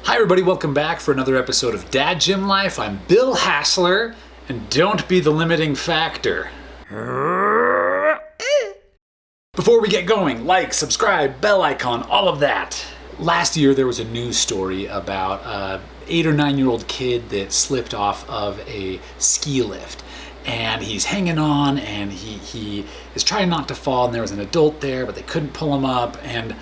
Hi everybody, welcome back for another episode of Dad Gym Life. I'm Bill Hassler, and don't be the limiting factor. Before we get going, like, subscribe, bell icon, all of that. Last year there was a news story about an 8 or 9-year-old kid that slipped off of a ski lift. And he's hanging on, and he is trying not to fall, and there was an adult there, but they couldn't pull him up, and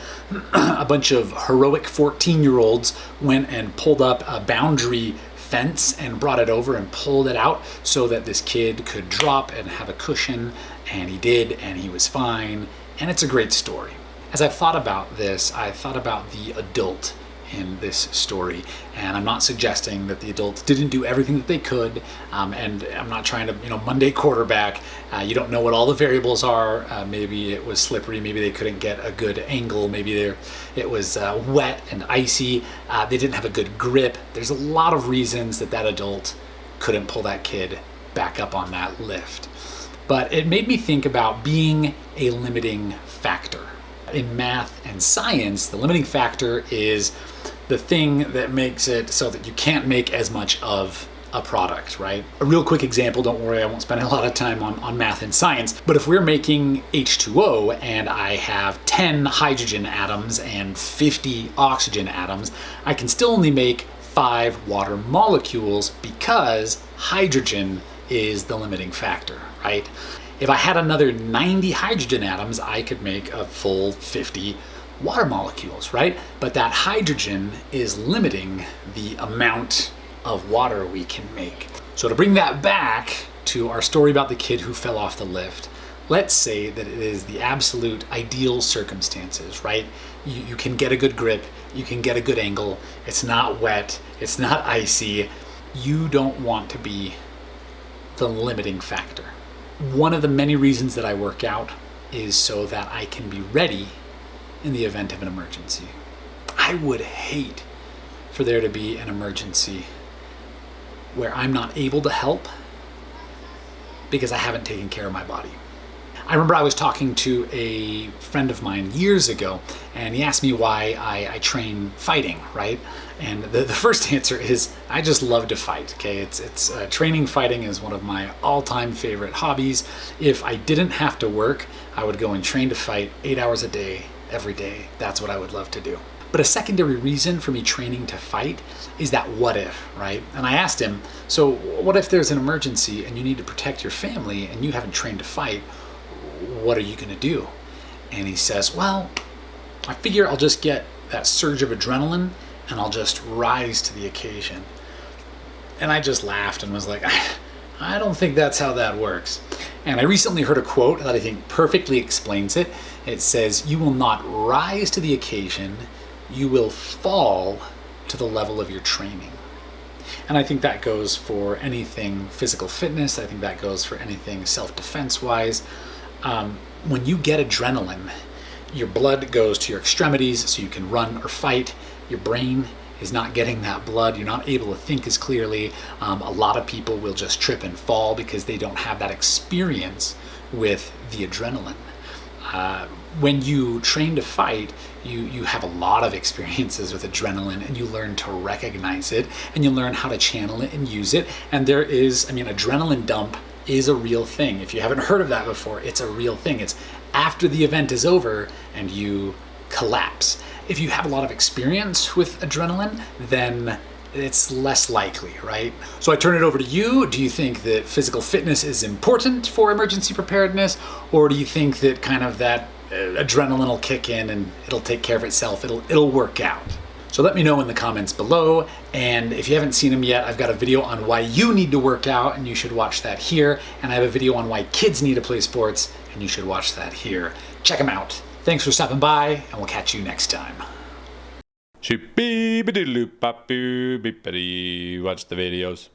a bunch of heroic 14-year-olds went and pulled up a boundary fence and brought it over and pulled it out so that this kid could drop and have a cushion, and he did, and he was fine, and it's a great story. As I've thought about this, I thought about the adult in this story, and I'm not suggesting that the adults didn't do everything that they could, and I'm not trying to Monday quarterback. You don't know what all the variables are. Maybe it was slippery, maybe they couldn't get a good angle, maybe it was wet and icy, they didn't have a good grip. There's a lot of reasons that adult couldn't pull that kid back up on that lift. But it made me think about being a limiting factor. In math and science, the limiting factor is the thing that makes it so that you can't make as much of a product, right? A real quick example, don't worry, I won't spend a lot of time on math and science, but if we're making H2O and I have 10 hydrogen atoms and 50 oxygen atoms, I can still only make 5 water molecules because hydrogen is the limiting factor, right? If I had another 90 hydrogen atoms, I could make a full 50 water molecules, right? But that hydrogen is limiting the amount of water we can make. So to bring that back to our story about the kid who fell off the lift, let's say that it is the absolute ideal circumstances, right? You can get a good grip, you can get a good angle, it's not wet, it's not icy. You don't want to be the limiting factor. One of the many reasons that I work out is so that I can be ready in the event of an emergency. I would hate for there to be an emergency where I'm not able to help because I haven't taken care of my body. I remember I was talking to a friend of mine years ago, and he asked me why I train fighting, right? And the first answer is I just love to fight. Okay, it's training fighting is one of my all-time favorite hobbies. If I didn't have to work, I would go and train to fight 8 hours a day, every day. That's what I would love to do. But a secondary reason for me training to fight is that what if, right? And I asked him, so what if there's an emergency and you need to protect your family and you haven't trained to fight? What are you gonna do? And he says, well, I figure I'll just get that surge of adrenaline and I'll just rise to the occasion. And I just laughed and was like, I don't think that's how that works. And I recently heard a quote that I think perfectly explains it. It says, you will not rise to the occasion, you will fall to the level of your training. And I think that goes for anything physical fitness. I think that goes for anything self-defense wise. When you get adrenaline, your blood goes to your extremities so you can run or fight. Your brain is not getting that blood. You're not able to think as clearly. A lot of people will just trip and fall because they don't have that experience with the adrenaline. When you train to fight, you have a lot of experiences with adrenaline, and you learn to recognize it, and you learn how to channel it and use it. And there is, adrenaline dump is a real thing. If you haven't heard of that before, it's a real thing. It's after the event is over and you collapse. If you have a lot of experience with adrenaline, then it's less likely, right? So I turn it over to you. Do you think that physical fitness is important for emergency preparedness? Or do you think that kind of that adrenaline will kick in and it'll take care of itself? It'll work out. So let me know in the comments below, and if you haven't seen them yet, I've got a video on why you need to work out, and you should watch that here, and I have a video on why kids need to play sports, and you should watch that here. Check them out. Thanks for stopping by, and we'll catch you next time. Watch the videos.